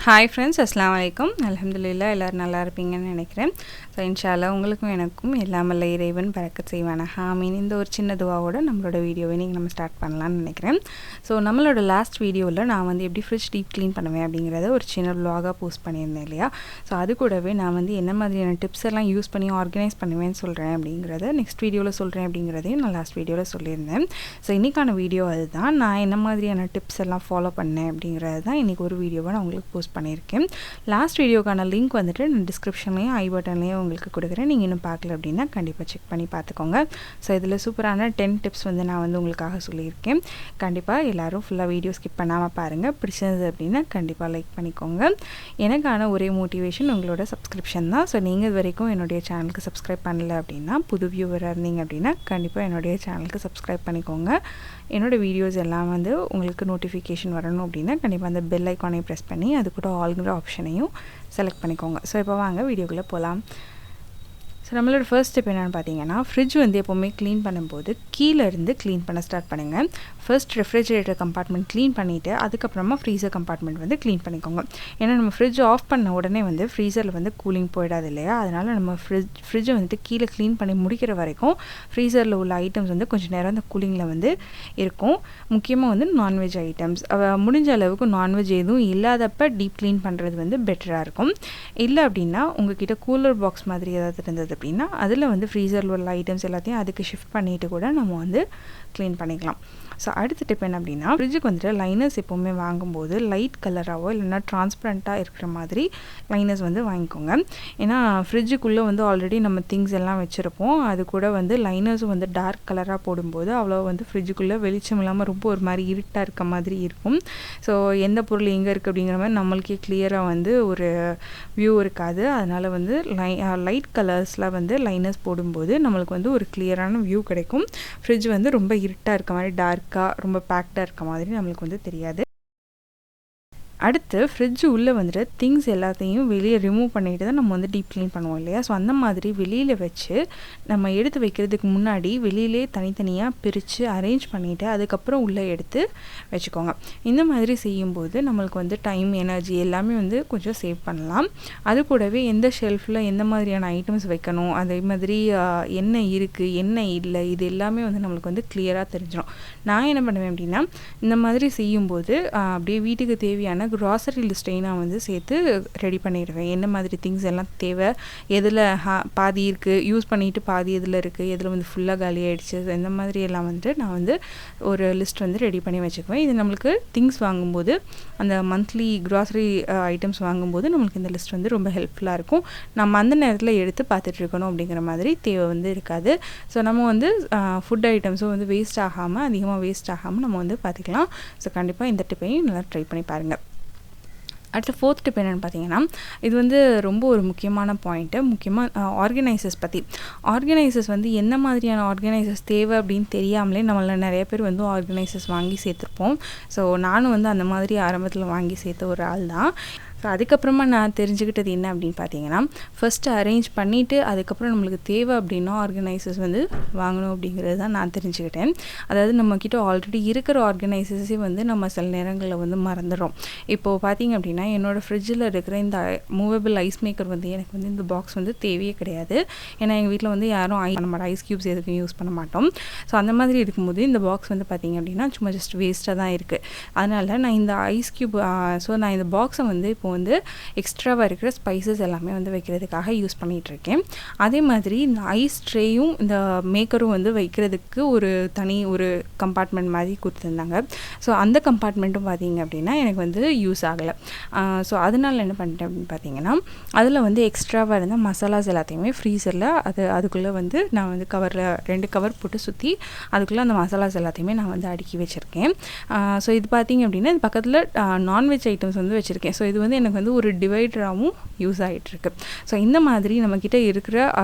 Hi friends, அஸ்ஸலாமு அலைக்கும். அல்ஹம்துலில்லாஹ் எல்லோரும் நல்லா இருப்பீங்கன்னு நினைக்கிறேன். ஸோ இன்ஷால்லா உங்களுக்கும் எனக்கும் எல்லாம் வல்ல இறைவன் பரக்கத் செய்வானா ஆமீன். இந்த ஒரு சின்ன துவாவோட நம்மளோட வீடியோவை நீங்கள் நம்ம ஸ்டார்ட் பண்ணலான்னு நினைக்கிறேன். ஸோ நம்மளோட லாஸ்ட் வீடியோவில் நான் வந்து எப்படி ஃப்ரிட்ஜ் டீப் க்ளீன் பண்ணுவேன் அப்படிங்கிறத ஒரு சின்ன வ்ளாகாக போஸ்ட் பண்ணியிருந்தேன் இல்லையா. ஸோ அது கூடவே நான் வந்து என்ன மாதிரியான டிப்ஸ் எல்லாம் யூஸ் பண்ணி ஆர்கனைஸ் பண்ணுவேன்னு சொல்கிறேன் அப்படிங்கிறத நெக்ஸ்ட் வீடியோவில் சொல்கிறேன் அப்படிங்கிறதையும் நான் லாஸ்ட் வீடியோவில் சொல்லியிருந்தேன். ஸோ இன்றைக்கான வீடியோ அதுதான். நான் என்ன மாதிரியான டிப்ஸ் எல்லாம் ஃபாலோ பண்ணேன் அப்படிங்கிறது தான் இன்றைக்கி ஒரு வீடியோவை நான் உங்களுக்கு போஸ்ட் பண்ணியிருக்கேன். லாஸ்ட் வீடியோக்கான லிங்க் வந்துட்டு நான் டிஸ்கிரிப்ஷன்லேயும் ஐ பட்டன்லேயும் உங்களுக்கு கொடுக்குறேன். நீங்கள் இன்னும் பார்க்கல அப்படின்னா கண்டிப்பாக செக் பண்ணி பார்த்துக்கோங்க. ஸோ இதில் சூப்பரான 10 டிப்ஸ் வந்து நான் வந்து உங்களுக்காக சொல்லியிருக்கேன். கண்டிப்பாக எல்லோரும் ஃபுல்லாக வீடியோ ஸ்கிப் பண்ணாமல் பாருங்கள். பிடிச்சது அப்படின்னா கண்டிப்பாக லைக் பண்ணிக்கோங்க. எனக்கான ஒரே மோட்டிவேஷன் உங்களோட சப்ஸ்கிரிப்ஷன் தான். ஸோ நீங்கள் இது வரைக்கும் என்னுடைய சேனலுக்கு சப்ஸ்கிரைப் பண்ணல அப்படின்னா, புது வியூவராக இருந்தீங்க அப்படின்னா கண்டிப்பாக என்னுடைய சேனலுக்கு சப்ஸ்கிரைப் பண்ணிக்கோங்க. என்னோடய வீடியோஸ் எல்லாம் வந்து உங்களுக்கு நோட்டிஃபிகேஷன் வரணும் அப்படின்னா கண்டிப்பாக அந்த பெல் ஐக்கானை ப்ரெஸ் பண்ணி அது கூட ஆல்ங்கிற ஆப்ஷனையும் செலக்ட் பண்ணிக்கோங்க. ஸோ இப்போ வாங்க வீடியோக்குள்ளே போகலாம். ஸோ நம்மளோட ஃபர்ஸ்ட் ஸ்டெப் என்னென்னு பார்த்தீங்கன்னா, ஃப்ரிட்ஜ் வந்து எப்போவுமே க்ளீன் பண்ணும்போது கீழே இருந்து க்ளீன் பண்ண ஸ்டார்ட் பண்ணுங்கள். ஃபர்ஸ்ட் ரெஃப்ரிஜரேட்டர் கம்பார்ட்மெண்ட் க்ளீன் பண்ணிவிட்டு அதுக்கப்புறமா ஃப்ரீசர் கம்பார்ட்மெண்ட் வந்து க்ளீன் பண்ணிக்கோங்க. ஏன்னா நம்ம ஃப்ரிட்ஜ் ஆஃப் பண்ண உடனே வந்து ஃப்ரீசரில் வந்து கூலிங் போயிடாது இல்லையா. அதனால் நம்ம ஃப்ரிட்ஜை வந்துட்டு கீழே க்ளீன் பண்ணி முடிக்கிற வரைக்கும் ஃப்ரீசரில் உள்ள ஐட்டம்ஸ் வந்து கொஞ்சம் நேரம் அந்த கூலிங்கில் வந்து இருக்கும். முக்கியமாக வந்து நான்வெஜ் ஐட்டம்ஸ் முடிஞ்ச அளவுக்கு நான்வெஜ் எதுவும் இல்லாதப்ப டீப் க்ளீன் பண்ணுறது வந்து பெட்டராக இருக்கும். இல்லை அப்படின்னா உங்ககிட்ட கூலர் பாக்ஸ் மாதிரி ஏதாவது இருந்தது அப்படின்னா அதில் வந்து ஃப்ரீசரில் உள்ள ஐட்டம்ஸ் எல்லாத்தையும் அதுக்கு ஷிஃப்ட் பண்ணிவிட்டு கூட நம்ம வந்து க்ளீன் பண்ணிக்கலாம். ஸோ அடுத்த டிப் என்ன அப்படின்னா, ஃப்ரிட்ஜுக்கு வந்துட்டு லைனர்ஸ் எப்போவுமே வாங்கும்போது லைட் கலராகவோ இல்லைனா டிரான்ஸ்பரண்ட்டாக இருக்கிற மாதிரி லைனர்ஸ் வந்து வாங்கிக்கோங்க. ஏன்னா ஃப்ரிட்ஜுக்குள்ளே வந்து ஆல்ரெடி நம்ம திங்ஸ் எல்லாம் வச்சுருப்போம். அது கூட வந்து லைனர்ஸும் வந்து டார்க் கலராக போடும்போது அவ்வளோ வந்து ஃப்ரிட்ஜுக்குள்ளே வெளிச்சம் இல்லாமல் ரொம்ப ஒரு மாதிரி இருட்டாக இருக்க மாதிரி இருக்கும். ஸோ எந்த பொருள் எங்கே இருக்குது அப்படிங்கிற மாதிரி நம்மளுக்கே கிளியராக வந்து ஒரு வியூ இருக்காது. அதனால் வந்து லைட் கலர்ஸில் வந்து லைனர்ஸ் போடும்போது நம்மளுக்கு வந்து ஒரு கிளியரான வியூ கிடைக்கும். ஃப்ரிட்ஜ் வந்து ரொம்ப இருட்டாக இருக்க மாதிரி டார்க்காக ரொம்ப பேக்டாக இருக்க மாதிரி நம்மளுக்கு வந்து தெரியாது. அடுத்து ஃப்ரிட்ஜ் உள்ளே வந்துட்டு திங்ஸ் எல்லாத்தையும் வெளியே ரிமூவ் பண்ணிட்டு தான் நம்ம வந்து டீப் க்ளீன் பண்ணுவோம் இல்லையா. ஸோ அந்த மாதிரி வெளியில் வச்சு நம்ம எடுத்து வைக்கிறதுக்கு முன்னாடி வெளியிலே தனித்தனியாக பிரித்து அரேஞ்ச் பண்ணிவிட்டு அதுக்கப்புறம் உள்ளே எடுத்து வச்சுக்கோங்க. இந்த மாதிரி செய்யும்போது நம்மளுக்கு வந்து டைம், எனர்ஜி எல்லாமே வந்து கொஞ்சம் சேவ் பண்ணலாம். அது கூடவே எந்த ஷெல்ஃபில் எந்த மாதிரியான ஐட்டம்ஸ் வைக்கணும், அதே மாதிரி என்ன இருக்குது என்ன இல்லை, இது எல்லாமே வந்து நம்மளுக்கு வந்து கிளியராக தெரிஞ்சிடும். நான் என்ன பண்ணுவேன் அப்படின்னா, இந்த மாதிரி செய்யும்போது அப்படியே வீட்டுக்கு தேவையான க்ராசரி லிஸ்ட்டையும் நான் வந்து சேர்த்து ரெடி பண்ணிடுவேன். என்ன மாதிரி திங்ஸ் எல்லாம் தேவை, எதில் பாதி இருக்குது யூஸ் பண்ணிவிட்டு பாதி எதில் இருக்குது, எதில் வந்து ஃபுல்லாக காலி ஆகிடுச்சு, இந்த மாதிரி எல்லாம் வந்துட்டு நான் வந்து ஒரு லிஸ்ட் வந்து ரெடி பண்ணி வச்சுக்குவேன். இது நம்மளுக்கு திங்ஸ் வாங்கும்போது அந்த மந்த்லி க்ராசரி ஐட்டம்ஸ் வாங்கும்போது நம்மளுக்கு இந்த லிஸ்ட் வந்து ரொம்ப ஹெல்ப்ஃபுல்லாக இருக்கும். நம்ம அந்த நேரத்தில் எடுத்து பார்த்துட்டு இருக்கணும் அப்படிங்கிற மாதிரி தேவை வந்து இருக்காது. ஸோ நம்ம வந்து ஃபுட் ஐட்டம்ஸும் வந்து வேஸ்ட் ஆகாமல், அதிகமாக வேஸ்ட் ஆகாமல் நம்ம வந்து பார்த்துக்கலாம். ஸோ கண்டிப்பாக இந்த டிப்பையும் நல்லா ட்ரை பண்ணி பாருங்கள். அடுத்த 4th டிப் என்னென்னு பார்த்தீங்கன்னா, இது வந்து ரொம்ப ஒரு முக்கியமான பாயிண்ட்டு. முக்கியமாக ஆர்கனைசர்ஸ் பற்றி. ஆர்கனைசர்ஸ் வந்து என்ன மாதிரியான ஆர்கனைசர்ஸ் தேவை அப்படின்னு தெரியாமலே நம்மள நிறைய பேர் வந்து ஆர்கனைசர்ஸ் வாங்கி சேர்த்துருப்போம். ஸோ நானும் வந்து அந்த மாதிரி ஆரம்பத்தில் வாங்கி சேர்த்த ஒரு ஆள் தான். ஸோ அதுக்கப்புறமா நான் தெரிஞ்சுக்கிட்டது என்ன அப்படின்னு பார்த்தீங்கன்னா, ஃபஸ்ட்டு அரேஞ்ச் பண்ணிவிட்டு அதுக்கப்புறம் நம்மளுக்கு தேவை அப்படின்னா ஆர்கனைசர்ஸ் வந்து வாங்கணும் அப்படிங்கிறது தான் நான் தெரிஞ்சுக்கிட்டேன். அதாவது நம்மக்கிட்ட ஆல்ரெடி இருக்கிற ஆர்கனைசர்ஸே வந்து நம்ம சில நேரங்களில் வந்து மறந்துடும். இப்போது பார்த்திங்க அப்படின்னா, என்னோடய ஃப்ரிட்ஜில் இருக்கிற இந்த மூவபிள் ஐஸ் மேக்கர் வந்து எனக்கு வந்து இந்த பாக்ஸ் வந்து தேவையே கிடையாது. ஏன்னா எங்கள் வீட்டில் வந்து யாரும் நம்ம ஐஸ் க்யூப்ஸ் எதுக்கும் யூஸ் பண்ண மாட்டோம். ஸோ அந்த மாதிரி இருக்கும்போது இந்த பாக்ஸ் வந்து பார்த்திங்க அப்படின்னா சும்மா ஜஸ்ட் வேஸ்ட்டாக தான் இருக்குது. அதனால் நான் இந்த ஐஸ் க்யூப் நான் இந்த பாக்ஸை வந்து இப்போ வந்து எக்ஸ்ட்ராவாக இருக்கிற ஸ்பைசஸ் எல்லாமே வந்து வைக்கிறதுக்காக யூஸ் பண்ணிகிட்ருக்கேன். அதே மாதிரி இந்த ஐஸ் ட்ரேயும் இந்த மேக்கரும் வந்து வைக்கிறதுக்கு ஒரு தனி ஒரு கம்பார்ட்மெண்ட் மாதிரி கொடுத்துருந்தாங்க. ஸோ அந்த கம்பார்ட்மெண்ட்டும் பார்த்திங்க அப்படின்னா எனக்கு வந்து யூஸ் ஆகலை. ஸோ அதனால் என்ன பண்ணிட்டேன் அப்படின்னு பார்த்தீங்கன்னா, அதில் வந்து எக்ஸ்ட்ராவாக இருந்த மசாலாஸ் எல்லாத்தையுமே ஃப்ரீசரில் அதுக்குள்ளே வந்து நான் வந்து கவரில் 2 கவர் போட்டு சுற்றி அதுக்குள்ளே அந்த மசாலாஸ் எல்லாத்தையுமே நான் வந்து அடுக்கி வச்சுருக்கேன். ஸோ இது பார்த்திங்க அப்படின்னா இது பக்கத்தில் நான்வெஜ் ஐட்டம்ஸ் வந்து வச்சுருக்கேன். ஸோ இது வந்து எனக்கு வந்து ஒரு டிவைடராகவும் யூஸ் ஆகிட்டுருக்கு. ஸோ இந்த மாதிரி நம்மக்கிட்ட இருக்கிற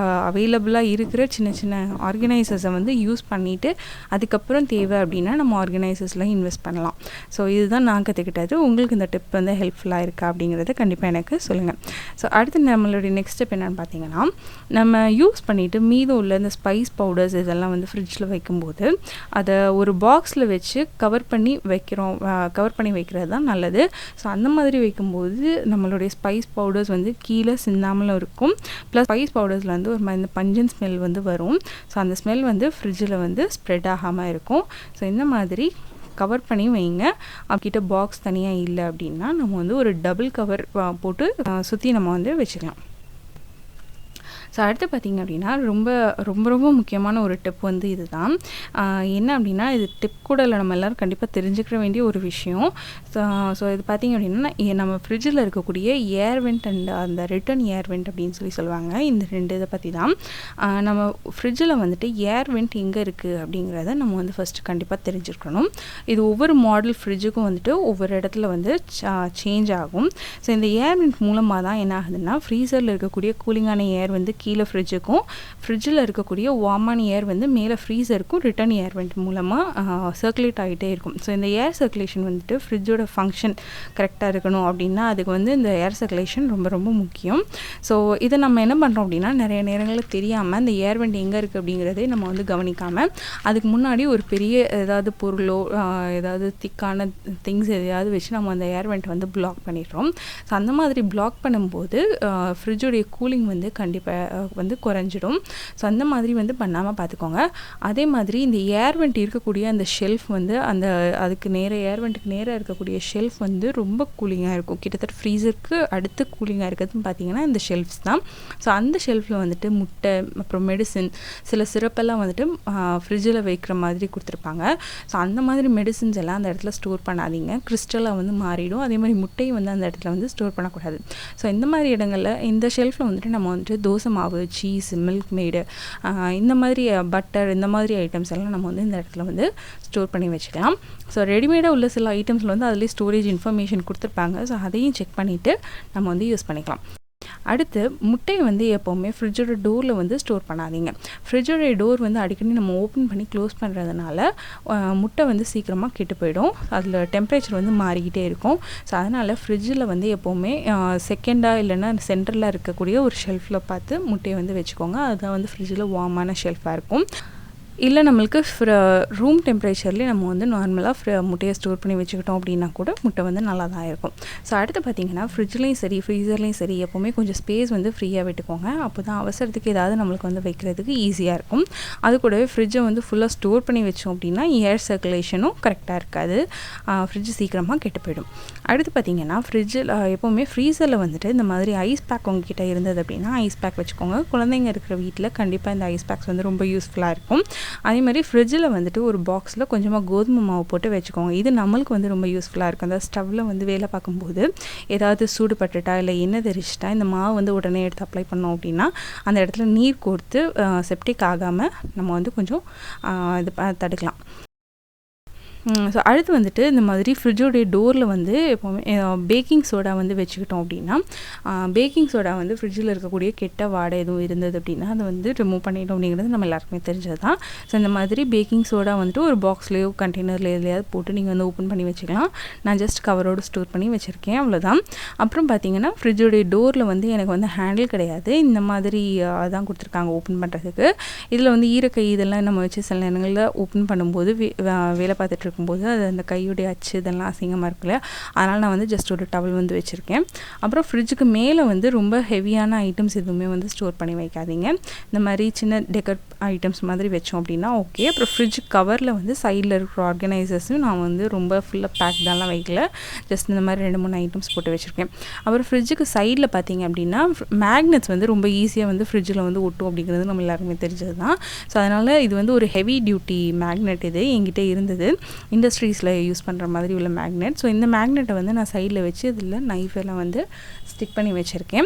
அவைலபிளாக இருக்கிற சின்ன சின்ன ஆர்கனைசர்ஸை வந்து யூஸ் பண்ணிவிட்டு அதுக்கப்புறம் தேவை அப்படின்னா நம்ம ஆர்கனைசர்ஸில் இன்வெஸ்ட் பண்ணலாம். ஸோ இதுதான் நான் கற்றுக்கிட்டது. உங்களுக்கு இந்த டிப் வந்து ஹெல்ப்ஃபுல்லாக இருக்கா அப்படிங்கிறத கண்டிப்பாக எனக்கு சொல்லுங்கள். ஸோ அடுத்து நம்மளுடைய நெக்ஸ்ட் ஸ்டெப் என்னென்னு பார்த்தீங்கன்னா, நம்ம யூஸ் பண்ணிவிட்டு மீதம் உள்ள இந்த ஸ்பைஸ் பவுடர்ஸ் இதெல்லாம் வந்து ஃப்ரிட்ஜில் வைக்கும்போது அதை ஒரு பாக்ஸில் வச்சு கவர் பண்ணி வைக்கிறது தான் நல்லது. ஸோ அந்த மாதிரி வைக்கும்போது நம்மளுடைய ஸ்பைஸ் பவுடர்ஸ் வந்து கீழே சிந்தாமலும் இருக்கும். ப்ளஸ் ஸ்பைஸ் பவுடர்ஸில் வந்து ஒரு மாதிரி பஞ்சன் ஸ்மெல் வந்து வரும். ஸோ அந்த ஸ்மெல் வந்து ஃப்ரிட்ஜில் வந்து ஸ்ப்ரெட் ஆகாமல் இருக்கும். ஸோ இந்த மாதிரி கவர் பண்ணி வைங்க. அவங்ககிட்ட பாக்ஸ் தனியாக இல்லை அப்படின்னா நம்ம வந்து ஒரு டபுள் கவர் போட்டு சுற்றி நம்ம வந்து வச்சுக்கலாம். ஸோ அடுத்து பார்த்திங்க அப்படின்னா ரொம்ப ரொம்ப ரொம்ப முக்கியமான ஒரு டிப் வந்து இது தான். என்ன அப்படின்னா இது டிப் கூட இல்லை, நம்ம எல்லோரும் கண்டிப்பாக தெரிஞ்சுக்கிற வேண்டிய ஒரு விஷயம். ஸோ இது பார்த்திங்க அப்படின்னா நம்ம ஃப்ரிட்ஜில் இருக்கக்கூடிய ஏர் வெண்ட் அண்ட் அந்த ரிட்டர்ன் ஏர் வெண்ட் அப்படின்னு சொல்லுவாங்க. இந்த 2 இதை பற்றி தான். நம்ம ஃப்ரிட்ஜில் வந்துட்டு ஏர் வெண்ட் எங்கே இருக்குது அப்படிங்கிறத நம்ம வந்து ஃபஸ்ட்டு கண்டிப்பாக தெரிஞ்சுருக்கணும். இது ஒவ்வொரு மாடல் ஃப்ரிட்ஜுக்கும் வந்துட்டு ஒவ்வொரு இடத்துல வந்து சேஞ்ச் ஆகும். ஸோ இந்த ஏர் வெண்ட் மூலமாக தான் என்ன ஆகுதுன்னா ஃப்ரீசரில் இருக்கக்கூடிய கூலிங்கான ஏர் வந்து கீழே ஃப்ரிட்ஜுக்கும், ஃப்ரிட்ஜில் இருக்கக்கூடிய வார்மான ஏர் வந்து மேலே ஃப்ரீசருக்கும் ரிட்டர்ன் ஏர் வெண்ட் மூலமாக சர்க்குலேட் ஆகிட்டே இருக்கும். ஸோ இந்த ஏர் சர்க்குலேஷன் வந்துட்டு ஃப்ரிட்ஜோட ஃபங்க்ஷன் கரெக்டாக இருக்கணும் அப்படின்னா அதுக்கு வந்து இந்த ஏர் சர்க்குலேஷன் ரொம்ப ரொம்ப முக்கியம். ஸோ இதை நம்ம என்ன பண்ணுறோம் அப்படின்னா நிறைய நேரங்களில் தெரியாமல் இந்த ஏர் வெண்ட் எங்கே இருக்குது அப்படிங்கிறதே நம்ம வந்து கவனிக்காமல் அதுக்கு முன்னாடி ஒரு பெரிய ஏதாவது பொருளோ ஏதாவது திக்கான திங்ஸ் எதையாவது வச்சு நம்ம அந்த ஏர் வெண்ட் வந்து பிளாக் பண்ணிடுறோம். ஸோ அந்த மாதிரி பிளாக் பண்ணும்போது ஃப்ரிட்ஜோடைய கூலிங் வந்து கண்டிப்பாக வந்து குறைஞ்சிடும். ஸோ அந்த மாதிரி வந்து பண்ணாமல் பார்த்துக்கோங்க. அதே மாதிரி இந்த ஏர் வெண்ட் இருக்கக்கூடிய அந்த ஷெல்ஃப் வந்து அதுக்கு நேராக ஏர் வெண்ட்டுக்கு நேராக இருக்கக்கூடிய ஷெல்ஃப் வந்து ரொம்ப கூலிங்காக இருக்கும். கிட்டத்தட்ட ஃப்ரீசருக்கு அடுத்து கூலிங்காக இருக்கிறதுன்னு பார்த்தீங்கன்னா இந்த ஷெல்ஃப்ஸ் தான். ஸோ அந்த ஷெல்ஃபில் வந்துட்டு முட்டை, அப்புறம் மெடிசின், சில சிறப்பெல்லாம் வந்துட்டு ஃப்ரிட்ஜில் வைக்கிற மாதிரி கொடுத்துருப்பாங்க. ஸோ அந்த மாதிரி மெடிசின்ஸ் எல்லாம் அந்த இடத்துல ஸ்டோர் பண்ணாதீங்க. கிறிஸ்டலாக வந்து மாறிடும். அதே மாதிரி முட்டையும் வந்து அந்த இடத்துல வந்து ஸ்டோர் பண்ணக்கூடாது. ஸோ இந்த மாதிரி இடங்களில் இந்த ஷெல்ஃபில் வந்துட்டு நம்ம வந்துட்டு தோசை மாவு, சீஸ், மில்க் மேடு, இந்த மாதிரி பட்டர், இந்த மாதிரி ஐட்டம்ஸ் எல்லாம் நம்ம வந்து இந்த இடத்துல வந்து ஸ்டோர் பண்ணி வச்சுக்கலாம். ஸோ ரெடிமேடாக உள்ள சில ஐட்டம்ஸில் வந்து அதிலே ஸ்டோரேஜ் இன்ஃபர்மேஷன் கொடுத்துருப்பாங்க. ஸோ அதையும் செக் பண்ணிவிட்டு நம்ம வந்து யூஸ் பண்ணிக்கலாம். அடுத்து முட்டையை வந்து எப்போவுமே ஃப்ரிட்ஜோட டோரில் வந்து ஸ்டோர் பண்ணாதீங்க. ஃப்ரிட்ஜோடைய டோர் வந்து அடிக்கடி நம்ம ஓப்பன் பண்ணி க்ளோஸ் பண்ணுறதுனால முட்டை வந்து சீக்கிரமாக கெட்டு போயிடும். அதில் டெம்பரேச்சர் வந்து மாறிக்கிட்டே இருக்கும். ஸோ அதனால் ஃப்ரிட்ஜில் வந்து எப்போவுமே செகண்டாக இல்லைன்னா சென்டரில் இருக்கக்கூடிய ஒரு ஷெல்ஃபில் பார்த்து முட்டையை வந்து வச்சுக்கோங்க. அதுதான் வந்து ஃப்ரிட்ஜில் வார்மான ஷெல்ஃபாக இருக்கும். இல்லை நம்மளுக்கு ரூம் டெம்பரேச்சர்லேயே நம்ம வந்து நார்மலாக முட்டையை ஸ்டோர் பண்ணி வச்சுக்கிட்டோம் அப்படின்னா கூட முட்டை வந்து நல்லா தான் இருக்கும். ஸோ அடுத்து பார்த்திங்கன்னா ஃப்ரிட்ஜ்லேயும் சரி ஃப்ரீசர்லேயும் சரி எப்போவுமே கொஞ்சம் ஸ்பேஸ் வந்து ஃப்ரீயாக விட்டுக்கோங்க. அப்போ தான் அவசரத்துக்கு ஏதாவது நம்மளுக்கு வந்து வைக்கிறதுக்கு ஈஸியாக இருக்கும். அது கூடவே ஃப்ரிட்ஜை வந்து ஃபுல்லாக ஸ்டோர் பண்ணி வச்சோம் அப்படின்னா ஏர் சர்க்குலேஷனும் கரெக்டாக இருக்காது. ஃப்ரிட்ஜ் சீக்கிரமாக கெட்டு போயிடும். அடுத்து பார்த்திங்கன்னா ஃப்ரிட்ஜில் எப்போவுமே ஃப்ரீசரில் வந்துட்டு இந்த மாதிரி ஐஸ் பேக் உங்ககிட்ட இருந்தது அப்படின்னா ஐஸ் பேக் வச்சுக்கோங்க. குழந்தைங்க இருக்கிற வீட்டில் கண்டிப்பாக இந்த ஐஸ் பேக்ஸ் வந்து ரொம்ப யூஸ்ஃபுல்லாக இருக்கும். அதே மாதிரி ஃப்ரிட்ஜில் வந்துட்டு ஒரு பாக்ஸில் கொஞ்சமாக கோதுமை மாவு போட்டு வச்சுக்கோங்க. இது நம்மளுக்கு வந்து ரொம்ப யூஸ்ஃபுல்லாக இருக்கும். அந்த ஸ்டவ்வில் வந்து வேலை பார்க்கும்போது ஏதாவது சூடு பட்டுட்டா இல்லை எண்ணெய் தெரிச்சிட்டா இந்த மாவு வந்து உடனே எடுத்து அப்ளை பண்ணோம் அப்படின்னா அந்த இடத்துல நீர் கோர்த்து செப்டிக் ஆகாமல் நம்ம வந்து கொஞ்சம் இது தடுக்கலாம். ஸோ அடுத்து வந்துட்டு இந்த மாதிரி ஃப்ரிட்ஜோடைய டோரில் வந்து எப்போவுமே பேக்கிங் சோடா வந்து வச்சுக்கிட்டோம் அப்படின்னா பேக்கிங் சோடா வந்து ஃப்ரிட்ஜில் இருக்கக்கூடிய கெட்ட வாடை எதுவும் இருந்தது அப்படின்னா அதை வந்து ரிமூவ் பண்ணிட்டோம் அப்படிங்கிறது நம்ம எல்லாருக்குமே தெரிஞ்சது தான். ஸோ இந்த மாதிரி பேக்கிங் சோடா வந்துட்டு ஒரு பாக்ஸ்லேயோ கண்டெய்னரில் எதுலையாவது போட்டு நீங்கள் வந்து ஓப்பன் பண்ணி வச்சுக்கலாம். நான் ஜஸ்ட் கவரோடு ஸ்டோர் பண்ணி வச்சுருக்கேன், அவ்வளோதான். அப்புறம் பார்த்தீங்கன்னா ஃப்ரிட்ஜோடைய டோரில் வந்து எனக்கு வந்து ஹேண்டில் கிடையாது. இந்த மாதிரி தான் கொடுத்துருக்காங்க ஓப்பன் பண்ணுறதுக்கு. இதில் வந்து ஈரக்கை இதெல்லாம் நம்ம வச்சு சில நேரங்களில் ஓப்பன் பண்ணும்போது வேலை பார்த்துட்டு இருக்கும்போது அது அந்த கையுடைய அச்சு இதெல்லாம் அசிங்கமாக இருக்குல்ல, அதனால் நான் வந்து ஜஸ்ட் ஒரு டவல் வந்து வச்சுருக்கேன். அப்புறம் ஃப்ரிட்ஜுக்கு மேலே வந்து ரொம்ப ஹெவியான ஐட்டம்ஸ் எதுவுமே வந்து ஸ்டோர் பண்ணி வைக்காதீங்க. இந்த மாதிரி சின்ன டெக்கர் ஐட்டம்ஸ் மாதிரி வச்சோம் அப்படின்னா ஓகே. அப்புறம் ஃப்ரிட்ஜ் கவரில் வந்து சைடில் இருக்கிற ஆர்கனைசர்ஸும் நான் வந்து ரொம்ப ஃபுல்லாக பேக்டெல்லாம் வைக்கல, ஜஸ்ட் இந்த மாதிரி 2-3 ஐட்டம்ஸ் போட்டு வச்சுருக்கேன். அப்புறம் ஃப்ரிட்ஜுக்கு சைடில் பார்த்தீங்க அப்படின்னா மேக்னெட்ஸ் வந்து ரொம்ப ஈஸியாக வந்து ஃப்ரிட்ஜில் வந்து ஒட்டும் அப்படிங்கிறது நம்ம எல்லாருக்குமே தெரிஞ்சது தான். ஸோ அதனால் இது வந்து ஒரு ஹெவி டியூட்டி மேக்னெட் இது என்கிட்ட இருந்தது, இண்டஸ்ட்ரீஸில் யூஸ் பண்ணுற மாதிரி உள்ள மேக்னெட். ஸோ இந்த மேக்னெட்டை வந்து நான் சைடில் வச்சு இதில் நைஃப் எல்லாம் வந்து ஸ்டிக் பண்ணி வச்சுருக்கேன்.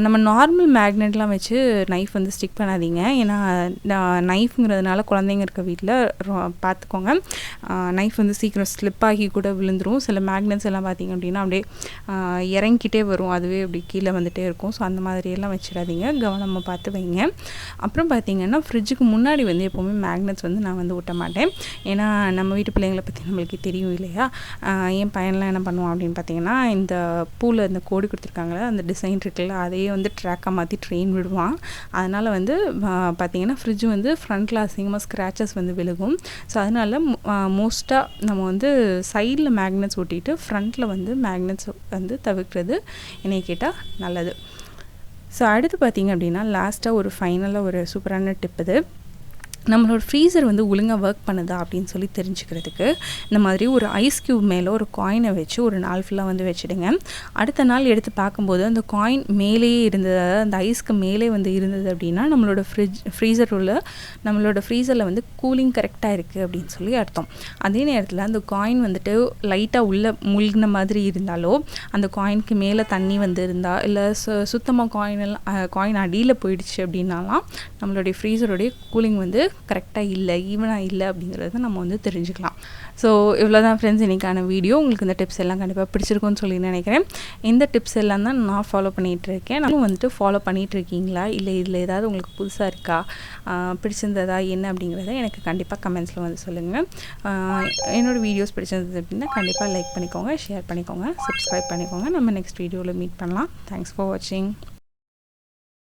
நம்ம நார்மல் மேக்னெட்லாம் வச்சு நைஃப் வந்து ஸ்டிக் பண்ணாதீங்க. ஏன்னா நைஃப்ங்கிறதுனால குழந்தைங்க இருக்க வீட்டில் பார்த்துக்கோங்க, நைஃப் வந்து சீக்கிரம் ஸ்லிப் ஆகி கூட விழுந்துடும். சில மேக்னெட்ஸ் எல்லாம் பார்த்திங்க அப்படின்னா அப்படியே இறங்கிக்கிட்டே வரும், அதுவே அப்படி கீழே வந்துகிட்டே இருக்கும். ஸோ அந்த மாதிரியெல்லாம் வச்சிடாதீங்க, கவனமாக பார்த்து வைங்க. அப்புறம் பார்த்திங்கன்னா ஃப்ரிட்ஜுக்கு முன்னாடி வந்து எப்போவுமே மேக்னெட்ஸ் வந்து நான் வந்து ஒட்ட மாட்டேன். ஏன்னா நம்ம வீட்டு பிள்ளைங்களை பற்றி நம்மளுக்கு தெரியும் இல்லையா. என் பையன்லாம் என்ன பண்ணுவான் அப்படின்னு பார்த்தீங்கன்னா, இந்த பூவில் இந்த கோடி கொடுத்துருக்காங்களே அந்த டிசைன் இருக்குல்ல, அதையே வந்து ட்ராக்காக மாற்றி ட்ரெயின் விடுவான். அதனால் வந்து பார்த்திங்கன்னா ஃப்ரிட்ஜ் வந்து ஃப்ரண்ட்டில் அசிங்கமாக ஸ்க்ராச்சஸ் வந்து விழுகும். ஸோ அதனால் மோஸ்ட்டாக நம்ம வந்து சைடில் மேக்னெட்ஸ் ஒட்டிட்டு ஃப்ரண்ட்டில் வந்து மேக்னெட்ஸ் வந்து தவிர்க்கிறது என்னை கேட்டால் நல்லது. ஸோ அடுத்து பார்த்திங்க அப்படின்னா லாஸ்ட்டாக ஒரு ஃபைனலாக ஒரு சூப்பரான டிப் இது. நம்மளோட ஃப்ரீசர் வந்து ஒழுங்காக ஒர்க் பண்ணுதா அப்படின்னு சொல்லி தெரிஞ்சுக்கிறதுக்கு இந்த மாதிரி ஒரு ஐஸ் க்யூப் மேலே ஒரு காயினை வச்சு ஒரு நாள் ஃபுல்லாக வந்து வச்சுடுங்க. அடுத்த நாள் எடுத்து பார்க்கும்போது அந்த காயின் மேலேயே இருந்தது, அந்த ஐஸ்க்கு மேலே வந்து இருந்தது அப்படின்னா நம்மளோட நம்மளோட ஃப்ரீசரில் வந்து கூலிங் கரெக்டாக இருக்குது அப்படின்னு சொல்லி அர்த்தம். அதே நேரத்தில் அந்த காயின் வந்துட்டு லைட்டாக உள்ளே முழுகின மாதிரி இருந்தாலோ, அந்த காயினுக்கு மேலே தண்ணி வந்து இருந்தால், இல்லை சுத்தமாக காயின் அடியில் போயிடுச்சு அப்படின்னாலாம் நம்மளுடைய ஃப்ரீசருடைய கூலிங் வந்து கரெக்டாக இல்லை, ஈவனாக இல்லை அப்படிங்கிறத நம்ம வந்து தெரிஞ்சுக்கலாம். ஸோ இவ்வளோ தான் ஃப்ரெண்ட்ஸ் இன்றைக்கான வீடியோ. உங்களுக்கு இந்த டிப்ஸ் எல்லாம் கண்டிப்பாக பிடிச்சிருக்கும்னு சொல்லி நினைக்கிறேன். இந்த டிப்ஸ் எல்லாம் தான் நான் ஃபாலோ பண்ணிகிட்ருக்கேன். நானும் வந்துட்டு ஃபாலோ பண்ணிகிட்ருக்கீங்களா, இல்லை இதில் ஏதாவது உங்களுக்கு புதுசாக இருக்கா, பிடிச்சிருந்ததா என்ன அப்படிங்கிறத எனக்கு கண்டிப்பாக கமெண்ட்ஸில் வந்து சொல்லுங்கள். என்னோடய வீடியோஸ் பிடிச்சிருந்தது அப்படின்னா கண்டிப்பாக லைக் பண்ணிக்கோங்க, ஷேர் பண்ணிக்கோங்க, சப்ஸ்கிரைப் பண்ணிக்கோங்க. நம்ம நெக்ஸ்ட் வீடியோவில் மீட் பண்ணலாம். தேங்க்ஸ் ஃபார் வாட்சிங்.